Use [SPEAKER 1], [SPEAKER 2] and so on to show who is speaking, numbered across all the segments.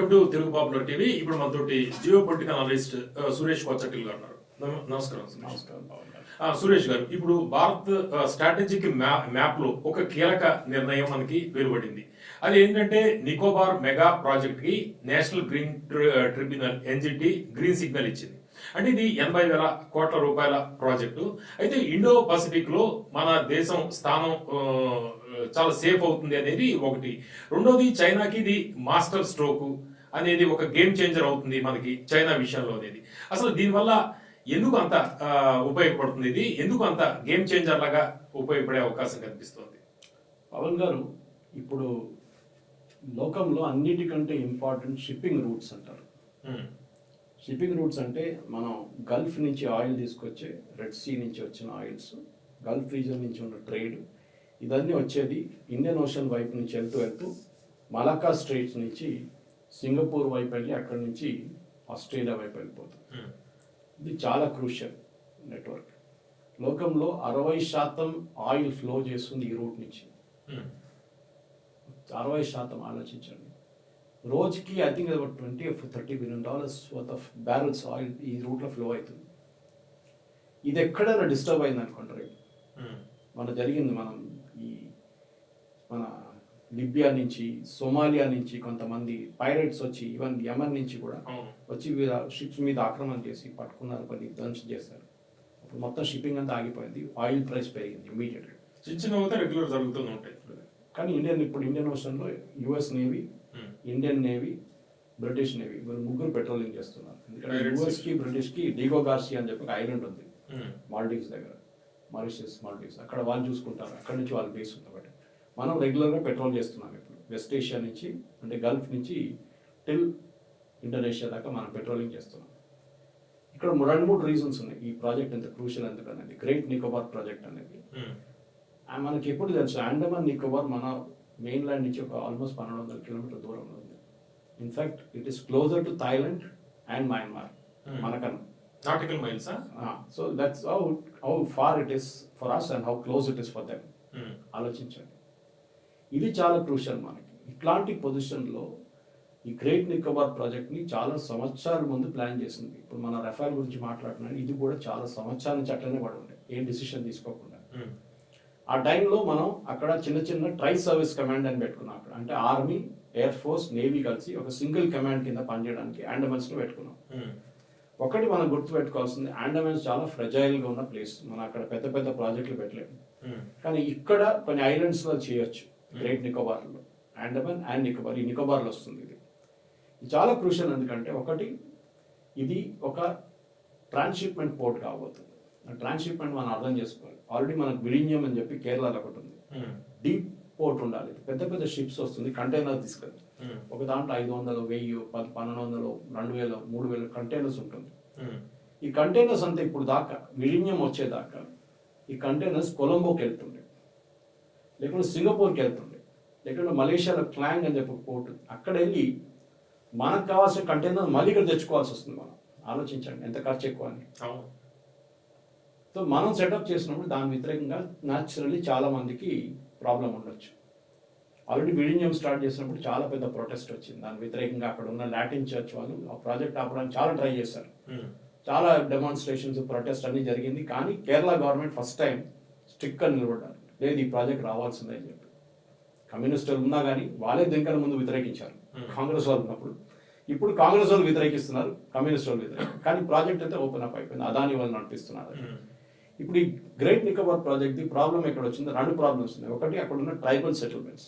[SPEAKER 1] Welcome to Telugu popular TV. ఇప్పుడు మనతోటి geo political analyst Suresh కొచ్చటిల్ గారు ఉన్నారు. నమస్కారం. సురేష్ గారు, ఇప్పుడు భారత్ స్ట్రాటజిక్ మ్యాప్ లో ఒక కీలక నిర్ణయం మనకి వెలువడింది. అది ఏంటంటే నికోబార్ మెగా ప్రాజెక్ట్ కి national green tribunal NGT green signal ఇచ్చింది. అంటే ఇది 80,000 కోట్ల రూపాయల ప్రాజెక్టు. అయితే ఇండో పసిఫిక్ లో మన దేశం స్థానం చాలా సేఫ్ అవుతుంది అనేది ఒకటి. రెండోది, చైనాకి ఇది మాస్టర్ స్ట్రోక్ అనేది ఒక గేమ్ చేంజర్ అవుతుంది మనకి చైనా విషయంలో అనేది. అసలు దీనివల్ల ఎందుకు అంత ఉపయోగపడుతుంది, ఇది ఎందుకు అంత గేమ్ చేంజర్ లాగా ఉపయోగపడే అవకాశం కనిపిస్తుంది?
[SPEAKER 2] పవన్ గారు, ఇప్పుడు లోకంలో అన్నిటికంటే ఇంపార్టెంట్ షిప్పింగ్ రూట్స్ అంటారు. షిప్పింగ్ రూట్స్ అంటే మనం గల్ఫ్ నుంచి ఆయిల్ తీసుకొచ్చే, రెడ్ సీ నుంచి వచ్చిన ఆయిల్స్, గల్ఫ్ రీజన్ నుంచి ఉన్న ట్రేడ్, ఇదన్నీ వచ్చేది ఇండియన్ ఓషన్ వైపు నుంచి వెళ్తూ మలక్కా స్ట్రైట్స్ నుంచి సింగపూర్ వైపు వెళ్ళి అక్కడి నుంచి ఆస్ట్రేలియా వైపు వెళ్ళిపోతుంది. ఇది చాలా క్రూషియల్ నెట్వర్క్. లోకంలో 60% ఆయిల్ ఫ్లో చేస్తుంది ఈ రూట్ నుంచి. 60% ఆలోచించండి. రోజుకి I think about $20 or $30 billion worth of barrels oil ఈ రూట్లో ఫ్లో అవుతుంది. ఇది ఎక్కడైనా డిస్టర్బ్ అయింది అనుకుంటారు. మన లిబియా నుంచి, సోమాలియా నుంచి కొంతమంది పైరేట్స్ వచ్చి, ఈవెన్ యమన్ నుంచి కూడా వచ్చి షిప్స్ మీద ఆక్రమణ చేసి పట్టుకున్నారు, కొన్ని ధ్వంసం చేశారు. అప్పుడు మొత్తం షిప్పింగ్ అంతా ఆగిపోయింది. ఆయిల్ ప్రైస్ పెరిగింది ఇమీడియట్గా.
[SPEAKER 1] రెగ్యులర్ జరుగుతూనే ఉంటాయి.
[SPEAKER 2] కానీ ఇండియన్ ఓషన్లో US navy, Indian navy, British navy ముగ్గురు పెట్రోలింగ్ చేస్తున్నారు. ఎందుకంటే యుఎస్ కి బ్రిటిష్ కి డిగో గార్సియా అని చెప్పి ఒక ఐలాండ్ ఉంది మాల్డీవ్స్ దగ్గర, మారిషస్ మాల్డీవ్స్. అక్కడ వాళ్ళు చూసుకుంటారు, అక్కడ నుంచి వాళ్ళు బేస్ ఉంది. బట్ మనం రెగ్యులర్గా పెట్రోల్ చేస్తున్నాం ఇప్పుడు వెస్ట్ ఏషియా నుంచి, అంటే గల్ఫ్ నుంచి టిల్ ఇండోనేషియా దాకా మనం పెట్రోలింగ్ చేస్తున్నాం. ఇక్కడ 2-3 రీజన్స్ ఉన్నాయి ఈ ప్రాజెక్ట్ ఎంత క్రూషియల్ ఎందుకనేది. గ్రేట్ నికోబార్ ప్రాజెక్ట్ అనేది మనకి ఎప్పుడు తెలుసు, అండమాన్ నికోబార్ మన మెయిన్ ల్యాండ్ నుంచి ఒక ఆల్మోస్ట్ 1200 కిలోమీటర్ దూరంలో ఉంది. In fact it is closer to Thailand and Myanmar మనకన్నా.
[SPEAKER 1] Nautical miles.
[SPEAKER 2] So that's how far it is for us and how close it is for them. ఆలోచించండి, ఇది చాలా క్రూషియల్ మనకి. ఇట్లాంటి పొజిషన్లో ఈ గ్రేట్ నికోబార్ ప్రాజెక్ట్ని చాలా సంవత్సరాల ముందు ప్లాన్ చేసింది. ఇప్పుడు మన రఫేల్ గురించి మాట్లాడుతున్నాం, ఇది కూడా చాలా సంవత్సరాల నుంచి అట్లనే పడి ఉండే, ఏం డిసిషన్ తీసుకోకుండా. ఆ టైంలో మనం అక్కడ చిన్న ట్రై సర్వీస్ కమాండ్ అని పెట్టుకున్నాం. అక్కడ అంటే ఆర్మీ, ఎయిర్ ఫోర్స్, నేవీ కలిసి ఒక సింగిల్ కమాండ్ కింద పనిచేయడానికి అండమాన్స్ లో పెట్టుకున్నాం. ఒకటి మనం గుర్తు పెట్టుకోవాల్సింది, అండమాన్స్ చాలా ఫ్రెజైల్ గా ఉన్న ప్లేస్. మనం అక్కడ పెద్ద ప్రాజెక్టులు పెట్టలేము. కానీ ఇక్కడ కొన్ని ఐలాండ్స్ లో చేయొచ్చు. గ్రేట్ నికోబార్ లో, అండమాన్ అండ్ నికోబార్, ఈ నికోబార్ లో వస్తుంది. ఇది చాలా క్రూషియల్. ఎందుకంటే ఒకటి, ఇది ఒక ట్రాన్స్షిప్మెంట్ పోర్ట్ కాబోతుంది. ట్రాన్స్షిప్మెంట్ మనం అర్థం చేసుకోవాలి. ఆల్రెడీ మనకు విలినియం అని చెప్పి కేరళలో ఒకటి ఉంది. డీప్ పోర్ట్ ఉండాలి. పెద్ద షిప్స్ వస్తుంది, కంటైనర్ తీసుకెళ్తుంది. ఒక దాంట్లో 500, 1000, 1200, 2000, 3000 కంటైనర్స్ ఉంటుంది. ఈ కంటైనర్స్ అంతా ఇప్పుడు దాకా విలినియం వచ్చేదాకా ఈ కంటైనర్స్ కొలంబోకి వెళ్తుండే, లేకుంటే సింగపూర్కి వెళ్తుండే, లేకుంటే మలేషియాలో క్లాంగ్ అని చెప్పి పోర్ట్, అక్కడ వెళ్ళి మనకు కావాల్సిన కంటైనర్ మళ్ళీ ఇక్కడ తెచ్చుకోవాల్సి వస్తుంది. మనం ఆలోచించండి ఎంత ఖర్చు ఎక్కువ అని. సో మనం సెటప్ చేసినప్పుడు దాని వ్యతిరేకంగా న్యాచురల్లీ చాలా మందికి ప్రాబ్లం ఉండొచ్చు. ఆల్రెడీ విలినియం స్టార్ట్ చేసినప్పుడు చాలా పెద్ద ప్రొటెస్ట్ వచ్చింది దాని వ్యతిరేకంగా. అక్కడ ఉన్న లాటిన్ చర్చ్ వాళ్ళు ఆ ప్రాజెక్ట్ ఆపడానికి చాలా ట్రై చేశారు. చాలా డెమాన్స్ట్రేషన్స్, ప్రొటెస్ట్ అన్ని జరిగింది. కానీ Kerala government first time strict గా నిలబడ్డారు. లేదు, ఈ ప్రాజెక్ట్ రావాల్సిందే అని చెప్పి. కమ్యూనిస్టులు ఉన్నా కానీ వాళ్ళే దీనికన్నా ముందు వ్యతిరేకించారు కాంగ్రెస్ వాళ్ళు ఉన్నప్పుడు. ఇప్పుడు కాంగ్రెస్ వాళ్ళు వ్యతిరేకిస్తున్నారు, కమ్యూనిస్ట్ వాళ్ళు వ్యతిరేకిస్తారు. కానీ ప్రాజెక్ట్ అయితే ఓపెన్ అప్ అయిపోయింది, అదాని వాళ్ళు నడిపిస్తున్నారు. ఇప్పుడు ఈ great Nicobar project the problem ఎక్కడ వచ్చింది? 2 ప్రాబ్లమ్స్ ఉన్నాయి. ఒకటి, అక్కడ ఉన్న ట్రైబల్ సెటిల్మెంట్స్.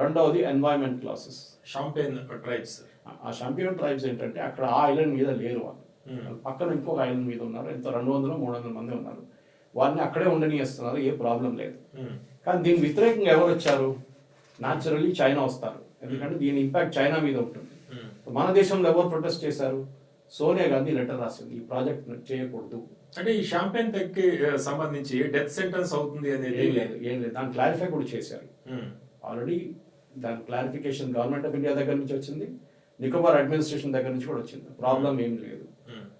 [SPEAKER 2] రెండవది, ఎన్వైరన్మెంట్ క్లాసెస్.
[SPEAKER 1] Champagne tribes.
[SPEAKER 2] ఆ షాంపియన్ ట్రైబ్స్ ఏంటంటే అక్కడ ఆ ఐలాండ్ మీద లేరు వాళ్ళు. పక్కన ఇంకొక ఐలాండ్ మీద ఉన్నారు. ఎంతో 200-300 మంది ఉన్నారు. వారిని అక్కడే ఉండనిస్తున్నారు, ఏ ప్రాబ్లం లేదు. కానీ దీని వ్యతిరేకంగా ఎవరు వచ్చారు? న్యాచురల్లీ చైనా వస్తారు. ఎందుకంటే దీని ఇంపాక్ట్ చైనా మీద ఉంటుంది. మన దేశంలో ఎవరు ప్రొటెస్ట్ చేశారు? సోనియా గాంధీ లెటర్ రాసింది, ఈ ప్రాజెక్ట్ చేయకూడదు.
[SPEAKER 1] అంటే ఈ షాంపెన్ టెక్ కి సంబంధించి డెత్ సెంటెన్స్ అవుతుంది అనేది
[SPEAKER 2] ఏం లేదు. దాన్ని క్లారిఫై కూడా చేశారు. ఆల్రెడీ దాని క్లారిఫికేషన్ గవర్నమెంట్ ఆఫ్ ఇండియా దగ్గర నుంచి వచ్చింది, నికోబార్ అడ్మినిస్ట్రేషన్ దగ్గర నుంచి కూడా వచ్చింది. ప్రాబ్లం ఏం లేదు.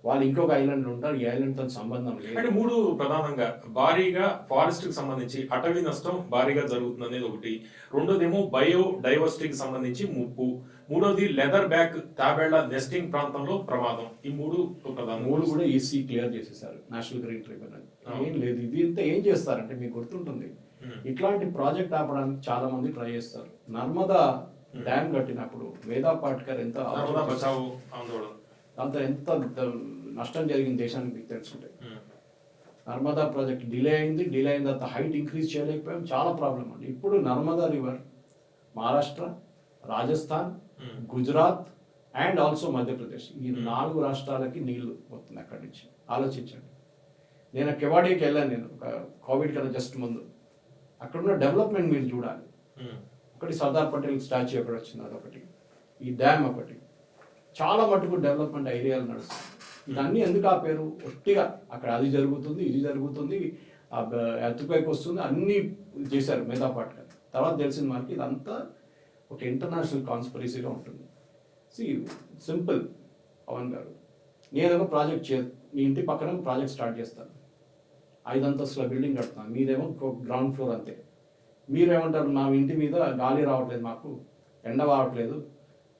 [SPEAKER 2] వాళ్ళు ఇంకొక ఐలాండ్ ఉంటారు, ఈ ఐలాండ్ తో సంబంధం లేదు.
[SPEAKER 1] అంటే 3 ప్రధానంగా భారీగా ఫారెస్ట్ కి సంబంధించి అటవీ నష్టం భారీగా జరుగుతుంది అనేది ఒకటి. రెండోదేమో బయో డైవర్సిటీకి సంబంధించి ముప్పు. మూడోది లెదర్ బ్యాక్ తాబేళ్ల నెస్టింగ్ ప్రాంతంలో ప్రమాదం. ఈ మూడు ప్రధాన
[SPEAKER 2] మూడు కూడా ఈసీ క్లియర్ చేసేసారు, నేషనల్ గ్రీన్ ట్రిబ్యునల్. ఏం లేదు, ఇది ఇంత ఏం చేస్తారంటే మీకు గుర్తుంటుంది, ఇట్లాంటి ప్రాజెక్ట్ ఆపడానికి చాలా మంది ట్రై చేస్తారు. నర్మదా డ్యామ్ కట్టినప్పుడు వేదా పాట్కర్ ఎంత అంత ఎంత నష్టం జరిగింది దేశానికి మీకు తెలుసుంటే. నర్మదా ప్రాజెక్ట్ డిలే అయింది, డిలే అయిన తర్వాత హైట్ ఇంక్రీజ్ చేయలేకపోయాం, చాలా ప్రాబ్లం అండి. ఇప్పుడు Narmada river Maharashtra, Rajasthan, Gujarat and also Madhya Pradesh, ఈ 4 రాష్ట్రాలకి నీళ్లు వస్తుంది అక్కడి నుంచి. ఆలోచించండి. నేను కెవాడికి వెళ్ళాను, నేను ఒక కోవిడ్ కన్నా జస్ట్ ముందు. అక్కడున్న డెవలప్మెంట్ మీరు చూడాలి. ఒకటి సర్దార్ పటేల్ స్టాచ్యూ ఎక్కడ వచ్చింది, అదొకటి, ఈ డ్యామ్ ఒకటి, చాలా మటుకు డెవలప్మెంట్ ఐడియాలు నడుస్తుంది. ఇవన్నీ ఎందుకు ఆపేరు? ఒట్టిగా అక్కడ అది జరుగుతుంది, ఇది జరుగుతుంది, ఎత్తుపైకి వస్తుంది, అన్నీ చేశారు మేధా పాట్కర్. తర్వాత తెలిసింది మనకి ఇదంతా ఒక ఇంటర్నేషనల్ కాన్స్పిరసీగా ఉంటుంది. సింపుల్ పవన్ గారు, నేను ఒక ప్రాజెక్ట్ మీ ఇంటి పక్కన ప్రాజెక్ట్ స్టార్ట్ చేస్తాను, 5 అంతస్తుల బిల్డింగ్ కడుతున్నాను, మీదేమో గ్రౌండ్ ఫ్లోర్ అంతే. మీరేమంటారు, మా ఇంటి మీద గాలి రావట్లేదు, మాకు ఎండ రావట్లేదు,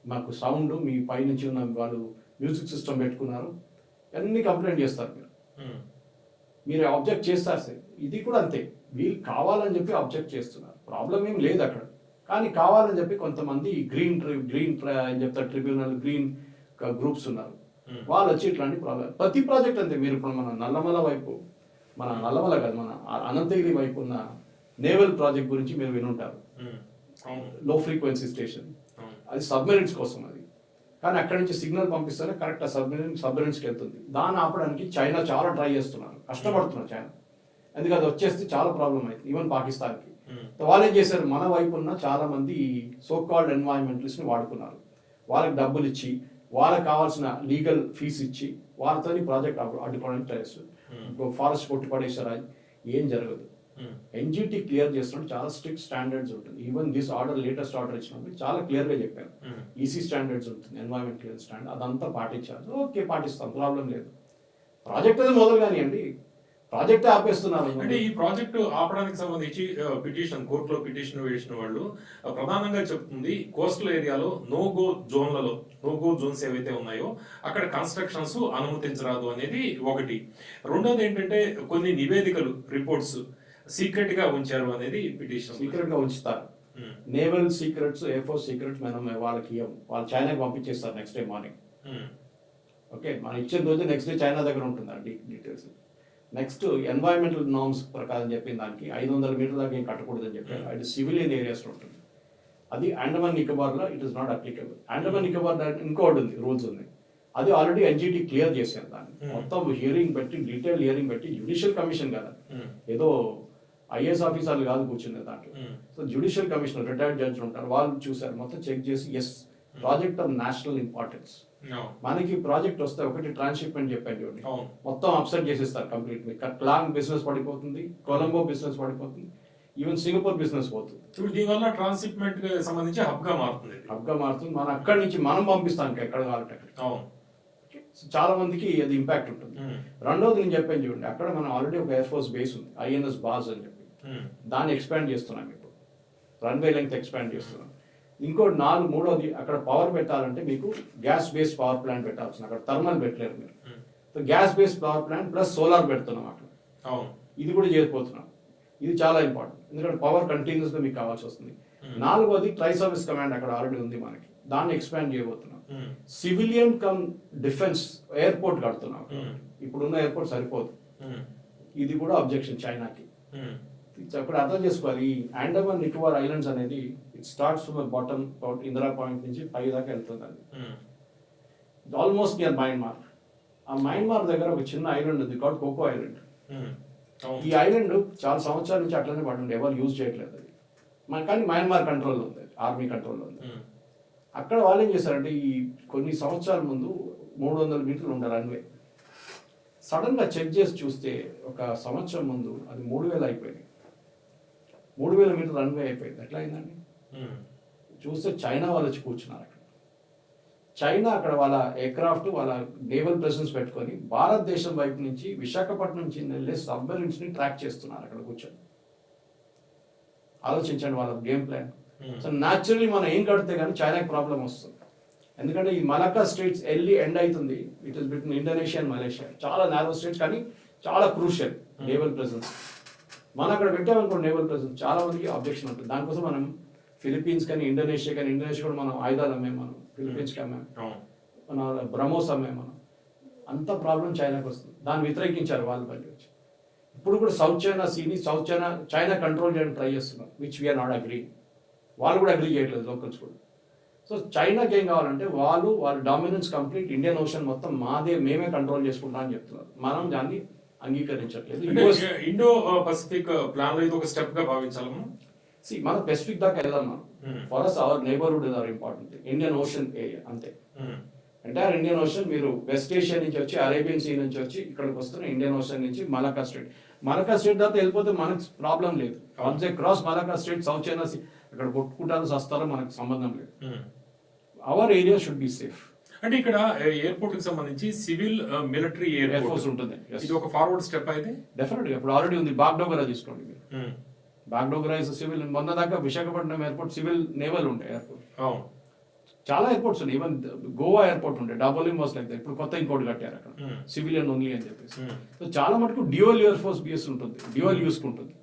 [SPEAKER 2] మాకు సౌండ్, మీ పై నుంచి ఉన్న వాళ్ళు మ్యూజిక్ సిస్టమ్ పెట్టుకున్నారు, అన్ని కంప్లైంట్ చేస్తారు. మీరు ఆబ్జెక్ట్ చేస్తారు సార్. ఇది కూడా అంతే, వీళ్ళు కావాలని చెప్పి ఆబ్జెక్ట్ చేస్తున్నారు, ప్రాబ్లం ఏం లేదు అక్కడ. కానీ కావాలని చెప్పి కొంతమంది గ్రీన్ అని చెప్తారు, ట్రిబ్యునల్ గ్రీన్ గ్రూప్స్ ఉన్నారు, వాళ్ళు వచ్చి ఇట్లాంటి ప్రాబ్లం. ప్రతి ప్రాజెక్ట్ అంతే. మీరు ఇప్పుడు మన నల్లమల వైపు, మన నల్లమల కాదు, మన అనంతగిరి వైపు ఉన్న నేవల్ ప్రాజెక్ట్ గురించి మీరు వినుంటారు, లో ఫ్రీక్వెన్సీ స్టేషన్, అది సబ్మెరీన్స్ కోసం అది. కానీ అక్కడి నుంచి సిగ్నల్ పంపిస్తేనే కరెక్ట్ ఆ సబ్మెరీన్స్కి వెళ్తుంది. దాన్ని ఆపడానికి చైనా చాలా ట్రై చేస్తున్నారు, కష్టపడుతున్నారు చైనా, ఎందుకంటే అది వచ్చేస్తే చాలా ప్రాబ్లం అవుతుంది ఈవెన్ పాకిస్తాన్కి. వాళ్ళు ఏం చేశారు, మన వైపు ఉన్న చాలా మంది సో కాల్డ్ ఎన్వైరన్మెంటలిస్ట్ ని వాడుకున్నారు. వాళ్ళకి డబ్బులు ఇచ్చి, వాళ్ళకి కావాల్సిన లీగల్ ఫీస్ ఇచ్చి, వాళ్ళతో ప్రాజెక్ట్ అడ్డుకోవడానికి ట్రై చేస్తారు. ఫారెస్ట్ కొట్టి పడేసారా, ఏం జరగదు. ఎన్జిటి క్లియర్ చేస్తున్నప్పుడు చాలా స్ట్రిక్ట్ స్టాండర్డ్స్ ఉంటుంది. Even this order, latest order ఇచ్చినప్పుడు చాలా క్లియర్ గా చెప్పారు, ఈసీ స్టాండర్డ్స్ ఉంటుంది, ఎన్వైరన్మెంట్ క్లియర్ స్టాండర్డ్, అదంతా పాటించాలి. ఓకే, పాటిస్తాం, ప్రాబ్లం లేదు. ప్రాజెక్ట్ అది మొదలు కానివ్వండి, ప్రాజెక్ట్ ఆపేస్తున్నారు.
[SPEAKER 1] అంటే ఈ ప్రాజెక్టు ఆపడానికి సంబంధించి పిటిషన్, కోర్టులో పిటిషన్ వేసిన వాళ్ళు ప్రధానంగా చెప్తుంది, కోస్టల్ ఏరియాలో నో గో జోన్స్ ఏవైతే ఉన్నాయో అక్కడ కన్స్ట్రక్షన్స్ అనుమతించరాదు అనేది ఒకటి. రెండోది ఏంటంటే కొన్ని నివేదికలు, రిపోర్ట్స్ సీక్రెట్ గా ఉంచారు అనేది పిటిషన్.
[SPEAKER 2] సీక్రెట్ గా ఉంచుతారు. నేవల్ సీక్రెట్స్, ఎయిర్ఫోర్స్ సీక్రెట్స్ మనం వాళ్ళకి ఇవ్వము, వాళ్ళు చైనాకి పంపించేస్తారు నెక్స్ట్ డే మార్నింగ్. ఓకే, మనం ఇచ్చిన రోజు నెక్స్ట్ డే చైనా దగ్గర ఉంటుందండి డీటెయిల్స్. నెక్స్ట్ ఎన్వైరన్మెంటల్ నార్మ్స్ ప్రకారం చెప్పిన దానికి 500 మీటర్ల దాకా ఏం కట్టకూడదని చెప్పారు. అది సివిలియన్ ఏరియాస్ లో ఉంటుంది. అది అండమాన్ నికోబార్ లో it is not applicable. Andaman Nicobar ఇంకోటి ఉంది, రూల్స్ ఉంది, అది ఆల్రెడీ ఎన్జిటి క్లియర్ చేశారు. దాన్ని మొత్తం హియరింగ్ పెట్టి, డీటెయిల్ హియరింగ్ పెట్టి, జ్యుడిషియల్ కమిషన్ కదా, ఏదో ఐఏఎస్ ఆఫీసర్లు కాదు కూర్చుంది దాంట్లో. So judicial commissioner, retired judge ఉంటారు, వాళ్ళు చూసారు, మొత్తం చెక్ చేసి as project of national importance. మనకి ప్రాజెక్ట్ వస్తే ఒకటి ట్రాన్స్షిప్మెంట్ చెప్పాను చూడండి, మొత్తం అప్సెట్ చేసేస్తారు కంప్లీట్. క్లాంగ్ బిజినెస్ పడిపోతుంది, కొలంబో బిజినెస్ పడిపోతుంది, ఈవెన్ సింగపూర్ బిజినెస్ పోతుంది.
[SPEAKER 1] దీనివల్ల ట్రాన్స్షిప్మెంట్ కి సంబంధించి హబ్ గా మారుతుంది. మనం అక్కడి నుంచి మనం పంపిస్తాం ఎక్కడ కావాలంటే అక్కడ. చాలా మందికి అది ఇంపాక్ట్ ఉంటుంది. రెండోది నేను చెప్పాను చూడండి, అక్కడ మనం ఆల్రెడీ ఒక ఎయిర్ ఫోర్స్ బేస్ ఉంది, ఐఎన్ఎస్ బాజ్ అని చెప్పి, దాన్ని ఎక్స్పాండ్ చేస్తున్నాం ఇప్పుడు, రన్వే లెంగ్త్ ఎక్స్పాండ్ చేస్తున్నాం. ఇంకోటి మూడోది, అక్కడ పవర్ పెట్టాలంటే మీకు గ్యాస్ బేస్డ్ పవర్ ప్లాంట్ పెట్టాల్సింది, అక్కడ థర్మల్ పెట్టలేరు మీరు. So gas based power plant plus solar పెడుతున్నాం అక్కడ, ఇది కూడా చేయకపోతున్నాం. ఇది చాలా ఇంపార్టెంట్, ఎందుకంటే పవర్ కంటిన్యూస్ గా మీకు కావాల్సి వస్తుంది. నాలుగోది ట్రై సర్వీస్ కమాండ్ అక్కడ ఆల్రెడీ ఉంది మనకి, దాన్ని ఎక్స్పాండ్ చేయబోతున్నాం. సివిలియన్ కమ్ డిఫెన్స్ ఎయిర్పోర్ట్ కడుతున్నాం, ఇప్పుడున్న ఎయిర్పోర్ట్ సరిపోదు, ఇది కూడా అబ్జెక్షన్ చైనాకి. అక్కడ అర్థం చేసుకోవాలి, ఈ అండమాన్ నికోబార్ ఐలాండ్స్ అనేది it starts from bottom Indira point నుంచి పై దాకా వెళ్తుంది. అది ఆల్మోస్ట్ నియర్ మయన్మార్. ఆ మయన్మార్ దగ్గర ఒక చిన్న ఐలాండ్ ఉంది, కాల్డ్ కోకో ఐలాండ్. ఈ ఐలాండ్ చాలా సంవత్సరాల నుంచి అట్లనే పడుతుంది, ఎవరు యూజ్ చేయట్లేదు అది, కానీ మయన్మార్ కంట్రోల్లో ఉంది, ఆర్మీ కంట్రోల్లో ఉంది. అక్కడ వాళ్ళు ఏం చేశారంటే, ఈ కొన్ని సంవత్సరాల ముందు 300 మీటర్లు ఉండే రన్వే, సడన్ గా చెక్ చేసి చూస్తే ఒక సంవత్సరం ముందు అది 3000 అయిపోయింది. 3000 మీటర్ రన్వే అయిపోయింది. ఎట్లా అయిందండి? చూస్తే చైనా వాళ్ళు వచ్చి కూర్చున్నారు అక్కడ. చైనా అక్కడ వాళ్ళ ఎయిర్క్రాఫ్ట్, వాళ్ళ నేవల్ ప్రెసెన్స్ పెట్టుకొని భారతదేశం వైపు నుంచి విశాఖపట్నం నుంచి వెళ్ళే సబ్మెరీన్స్ ని ట్రాక్ చేస్తున్నారు అక్కడ కూర్చొని. ఆలోచించండి వాళ్ళ గేమ్ ప్లాన్. సో న్యాచురల్లీ మనం ఏం కడితే కానీ చైనాకి ప్రాబ్లం వస్తుంది.
[SPEAKER 2] ఎందుకంటే ఈ మలక్కా స్ట్రేట్స్ వెళ్ళి ఎండ్ అవుతుంది, it is between Indonesia and Malaysia. చాలా నారో స్ట్రేట్స్ కానీ చాలా క్రూషియల్ నేవల్ ప్రెసెన్స్. మనం అక్కడ పెట్టామనుకోండి నేవల్ ప్రెసెన్స్, చాలా మందికి అబ్జెక్షన్ ఉంటుంది. దానికోసం మనం ఫిలిప్పీన్స్ కానీ ఇండోనేషియా కూడా మనం ఆయుధాలు అమ్మాయి, మనం ఫిలిప్పీన్స్కి అమ్మాయి, మన బ్రహ్మోస్ అమ్మాయి మనం. అంత ప్రాబ్లం చైనాకి వస్తుంది, దాన్ని వ్యతిరేకించారు వాళ్ళు బయట వచ్చి. ఇప్పుడు కూడా సౌత్ చైనా సీని చైనా కంట్రోల్ చేయడానికి ట్రై చేస్తున్నారు, విచ్ వీఆర్ నాట్ అగ్రీ. వాళ్ళు కూడా అగ్రీ చేయట్లేదు లోకల్స్ కూడా. సో చైనాకి ఏం కావాలంటే వాళ్ళ డామినెన్స్ కంప్లీట్ ఇండియన్ ఓషన్ మొత్తం మేమే కంట్రోల్ చేసుకుంటాం అని చెప్తున్నారు. మనం దాన్ని అంగీకరించట్లేదు.
[SPEAKER 1] ఇండో పసిఫిక్ ప్లాన్ లో ఇది ఒక స్టెప్ గా భావించాలి మనం.
[SPEAKER 2] మన పెసిఫిక్ దాకా వెళ్దాం మనం. For us our neighbourhood is our important. Indian Ocean area అంతే. ఎంటైర్ ఇండియన్ ఓషన్ మీరు వెస్ట్ ఏషియా నుంచి వచ్చి అరేబియన్ సీ నుంచి వచ్చి ఇక్కడికి వస్తున్న ఇండియన్ ఓషన్ నుంచి మలక్కా స్ట్రేట్ దాకా వెళ్ళిపోతే మనకు ప్రాబ్లం లేదు. Once cross Malacca Strait South China Sea అక్కడ కొట్టుకుంటారో సస్తారో మనకు సంబంధం లేదు. Our area should be safe.
[SPEAKER 1] అంటే ఇక్కడ ఎయిర్పోర్ట్ కి సంబంధించి సివిల్ మిలిటరీ ఎయిర్ ఫోర్స్
[SPEAKER 2] ఉంటుంది.
[SPEAKER 1] ఇది ఒక ఫార్వర్డ్ స్టెప్ అయితే
[SPEAKER 2] డెఫినెట్ గా ఇప్పుడు ఆల్రెడీ ఉంది. బాగ్డోగరా తీసుకోండి మీరు. బాగ్డోగరా ఇస్ సివిల్. మొన్న దాకా విశాఖపట్నం ఎయిర్పోర్ట్ సివిల్ నేవల్ ఉంటాయి ఎయిర్పోర్ట్. చాలా ఎయిర్పోర్ట్స్ ఉన్నాయి. ఈవెన్ గోవా ఎయిర్పోర్ట్ ఉండే డబుల్ వాస్ లైక్. ఇప్పుడు కొత్త ఇంకోటి కట్టారు అక్కడ సివిలియన్ ఓన్లీ అని చెప్పేసి. సో చాలా మటుకు డ్యూయల్ ఎయిర్ ఫోర్స్ బిఎస్ ఉంటుంది, డ్యూయల్ యూస్ ఉంటుంది.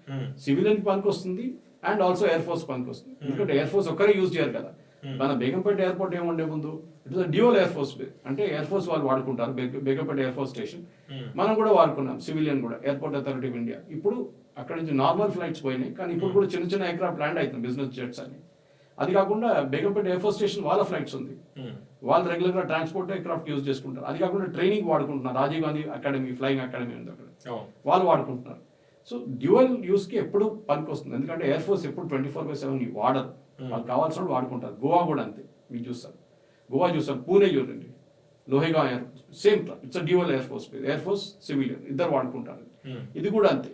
[SPEAKER 2] సివిలియన్ పనికి వస్తుంది అండ్ ఆల్సో ఎయిర్ ఫోర్స్ పనికి వస్తుంది. ఎందుకంటే ఎయిర్ ఫోర్స్ ఒక్కరే యూజ్ చేయరు కదా. మన బేగంపేట ఎయిర్పోర్ట్ ఏముండే ముందు it is dual air force, అంటే ఎయిర్ ఫోర్స్ వాళ్ళు వాడుకుంటారు బేగంపేట ఎయిర్ ఫోర్స్ స్టేషన్. మనం కూడా వాడుకున్నాం సివిలియన్ కూడా, ఎయిర్పోర్ట్ అథారిటీ ఆఫ్ ఇండియా. ఇప్పుడు అక్కడ నుంచి నార్మల్ ఫ్లైట్స్ పోయినాయి, కానీ ఇప్పుడు కూడా చిన్న చిన్న ఎయిర్క్రాఫ్ట్ ల్యాండ్ అవుతుంది, బిజినెస్ జెట్స్ అని. అది కాకుండా బేగంపేట ఎయిర్ ఫోర్స్ స్టేషన్ వాళ్ళ ఫ్లైట్స్ ఉంది, వాళ్ళు రెగ్యులర్ గా ట్రాన్స్పోర్ట్ ఎయిర్క్రాఫ్ట్ యూజ్ చేసుకుంటారు. అది కాకుండా ట్రైనింగ్ వాడుకుంటున్నారు. Rajiv Gandhi academy, flying academy ఉంది అక్కడ, వాళ్ళు వాడుకుంటున్నారు. సో డ్యూయల్ యూస్ కి ఎప్పుడు పనికి వస్తుంది, ఎందుకంటే ఎయిర్ ఫోర్స్ ఎప్పుడు 24/7 వాడరు, వాళ్ళు కావాల్సిన వాడుకుంటారు. గోవా కూడా అంతే, మీరు చూస్తారు. గోవా చూస్తారు, పూణే చూడండి, Lohegaon air same it's dual air force civilian ఇద్దరు వాడుకుంటారు. ఇది కూడా అంతే.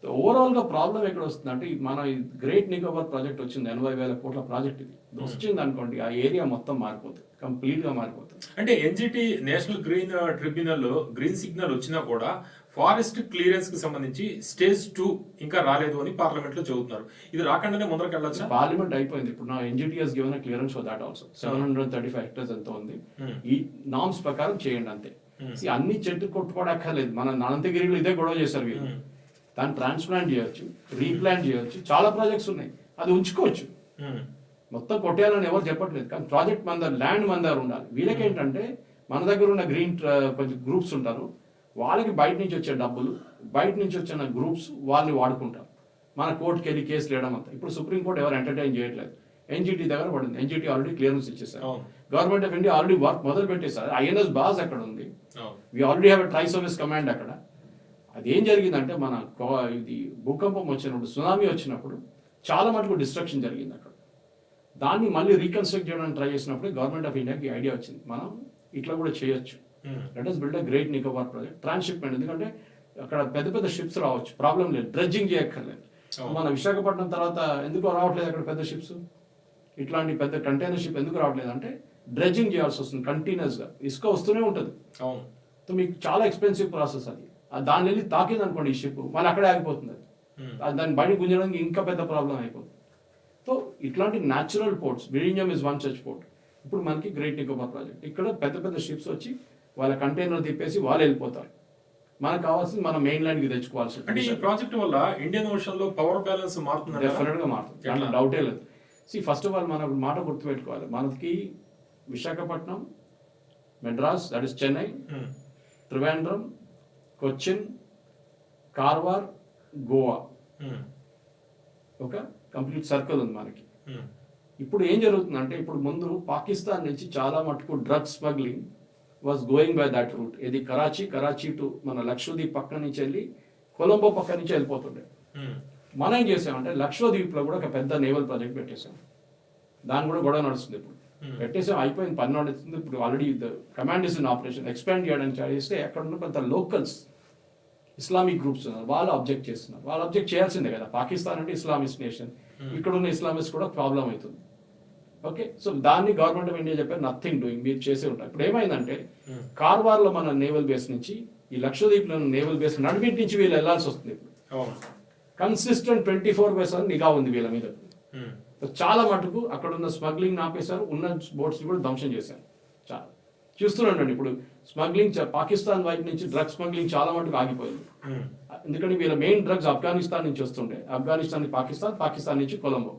[SPEAKER 2] ఓవరాల్ గా ప్రాబ్లం ఎక్కడ వస్తుందంటే మన గ్రేట్ నికోబార్ ప్రాజెక్ట్ వచ్చింది, 80,000 కోట్ల ప్రాజెక్ట్. ఇది వచ్చింది అనుకోండి, ఆ ఏరియా మొత్తం మారిపోతుంది, కంప్లీట్ గా మారిపోతుంది.
[SPEAKER 1] అంటే ఎన్జిటి నేషనల్ గ్రీన్ ట్రిబ్యునల్ లో గ్రీన్ సిగ్నల్ వచ్చినా కూడా ఫారెస్ట్ క్లియరెన్స్ కి సంబంధించి స్టేజ్ 2 ఇంకా రాలేదు అని పార్లమెంట్ లో చెబుతున్నారు. ఇది రాకుండానే ముందరకు వెళ్ళొచ్చు.
[SPEAKER 2] పార్లమెంట్ అయిపోయింది. ఇప్పుడు నా NGT has given clearance for that also. 735 hectares ఎంత ఉంది, ఈ నామ్స్ ప్రకారం చేయండి అంతే. అన్ని చెట్టు కొట్టుకోవక్కర్లేదు. మన అనంతగిరిలో ఇదే గొడవ చేశారు వీళ్ళు. దాన్ని ట్రాన్స్ప్లాంట్ చేయొచ్చు, రీప్లాంట్ చేయొచ్చు, చాలా ప్రాజెక్ట్స్ ఉన్నాయి, అది ఉంచుకోవచ్చు. మొత్తం కొట్టేయాలని ఎవరు చెప్పట్లేదు, కానీ ప్రాజెక్ట్ మన దగ్గర, ల్యాండ్ మన దగ్గర ఉండాలి. వీళ్ళకేంటంటే మన దగ్గర ఉన్న గ్రీన్ కొంచెం గ్రూప్స్ ఉంటారు, వాళ్ళకి బయట నుంచి వచ్చే డబ్బులు, బయట నుంచి వచ్చిన గ్రూప్స్ వాళ్ళని వాడుకుంటారు. మన కోర్టుకి వెళ్ళి కేసులు వేయడం అంతా. ఇప్పుడు సుప్రీంకోర్టు ఎవరు ఎంటర్టైన్ చేయట్లేదు, ఎన్జిటి దగ్గర పడింది. ఎన్జిటి ఆల్రెడీ క్లియరెన్స్ ఇచ్చేసారు. Government of India already work మొదలు పెట్టేశారు. ఐఎన్ఎస్ బాస్ అక్కడ ఉంది, we already have tri service command అక్కడ. అదేం జరిగిందంటే మన ఇది భూకంపం వచ్చినప్పుడు, సునామీ వచ్చినప్పుడు చాలా మటుకు డిస్ట్రక్షన్ జరిగింది అక్కడ. దాన్ని మళ్ళీ రీకన్స్ట్రక్ట్ చేయడానికి ట్రై చేసినప్పుడు గవర్నమెంట్ ఆఫ్ ఇండియాకి ఐడియా వచ్చింది, మనం ఇట్లా కూడా చేయొచ్చు. Let us build a great Nicobar project. Transshipment, ఎందుకంటే అక్కడ పెద్ద పెద్ద షిప్స్ రావచ్చు, ప్రాబ్లం లేదు, డ్రెడ్జింగ్ చేయక్కర్లేదు. మన విశాఖపట్నం తర్వాత ఎందుకు రావట్లేదు అక్కడ పెద్ద షిప్స్, ఇట్లాంటి పెద్ద కంటైనర్ షిప్ ఎందుకు రావట్లేదు అంటే డ్రెడ్జింగ్ చేయాల్సి వస్తుంది కంటిన్యూస్ గా. ఇసుక వస్తూనే ఉంటుంది, సో మీకు చాలా ఎక్స్పెన్సివ్ ప్రాసెస్ అది. దాన్ని వెళ్ళి తాకింది అనుకోండి ఈ షిప్, మళ్ళీ అక్కడే ఆగిపోతుంది అది. దాన్ని బయట గుంజడానికి ఇంకా పెద్ద ప్రాబ్లం అయిపోతుంది. సో ఇట్లాంటి natural ports, Vizhinjam is one such port. ఇప్పుడు మనకి గ్రేట్ నికోబార్ ప్రాజెక్ట్, ఇక్కడ పెద్ద పెద్ద షిప్స్ వచ్చి వాళ్ళ కంటైనర్ తిప్పేసి వాళ్ళు వెళ్ళిపోతారు. మనకు కావాల్సింది మన మెయిన్ ల్యాండ్ కి తెచ్చుకోవాల్సి.
[SPEAKER 1] అంటే ఈ ప్రాజెక్ట్ వల్ల ఇండియన్ ఓషన్ లో పవర్ బ్యాలెన్స్ మారుతుంది,
[SPEAKER 2] డెఫినెట్ గా మారుతుంది, దాంట్లో డౌటే లేదు. ఫస్ట్ ఆఫ్ ఆల్ మన మాట గుర్తుపెట్టుకోవాలి, మనకి విశాఖపట్నం, మెడ్రాస్ దట్ ఇస్ చెన్నై, త్రివేంద్రం, కొచ్చిన్, కార్వార్, గోవా, ఒక కంప్లీట్ సర్కిల్ ఉంది మనకి. ఇప్పుడు ఏం జరుగుతుందంటే, ఇప్పుడు ముందు పాకిస్తాన్ నుంచి చాలా మటుకు drugs smuggling was going by that route. ఇది కరాచీ టు మన లక్షద్వీప్ పక్క నుంచి వెళ్ళి కొలంబో పక్క నుంచి వెళ్ళిపోతుండే. మనం ఏం చేసామంటే లక్షద్వీప్ లో కూడా ఒక పెద్ద నేవల్ ప్రాజెక్ట్ పెట్టేసాం, దాని కూడా గొడవ నడుస్తుంది. ఇప్పుడు పెట్టేసాం, అయిపోయింది, పని నడుస్తుంది. ఇప్పుడు already command is in operation. Expand చేయడానికి ట్రై చేస్తే అక్కడ ఉన్న కొంత లోకల్స్ ఇస్లామిక్ గ్రూప్స్ ఉన్నారు, వాళ్ళు అబ్జెక్ట్ చేస్తున్నారు. వాళ్ళు అబ్జెక్ట్ చేయాల్సిందే కదా, పాకిస్తాన్ అంటే ఇస్లామిస్ట్ నేషన్, ఇక్కడ ఉన్న ఇస్లామిస్ట్ కూడా ప్రాబ్లం అవుతుంది. ఓకే, సో దాన్ని గవర్నమెంట్ ఆఫ్ ఇండియా చెప్పారు నథింగ్ డూయింగ్, మీరు చేసే ఉంటారు. ఇప్పుడు ఏమైందంటే కార్వార్ లో మన నేవల్ బేస్ నుంచి ఈ లక్షద్వీప్ లో నేవల్ బేస్ నడిమిటి నుంచి వీళ్ళు వెళ్లాల్సి వస్తుంది. ఇప్పుడు కన్సిస్టెంట్ 24/7 నిఘా ఉంది వీళ్ళ మీద. చాలా మటుకు అక్కడ ఉన్న స్మగ్లింగ్ ఆపేశారు, ఉన్న బోట్స్ కూడా ధ్వంసం చేశారు. చాలా చూస్తున్నాండి ఇప్పుడు స్మగ్లింగ్ పాకిస్తాన్ వైపు నుంచి డ్రగ్స్ స్మగ్లింగ్ చాలా మటుకు ఆగిపోయింది. ఎందుకంటే వీళ్ళ మెయిన్ డ్రగ్స్ ఆఫ్ఘనిస్తాన్ నుంచి వస్తుండే, ఆఫ్ఘనిస్తాన్ నుంచి పాకిస్తాన్, పాకిస్తాన్ నుంచి కొలంబో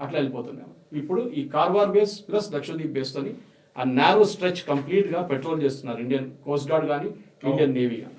[SPEAKER 2] అట్లా వెళ్ళిపోతున్నాం. ఇప్పుడు ఈ Karwar base plus Lakshadweep base తోని ఆ నారో స్ట్రెచ్ కంప్లీట్ గా పెట్రోల్ చేస్తున్నారు ఇండియన్ కోస్ట్ గార్డ్ కానీ ఇండియన్ నేవీ కానీ.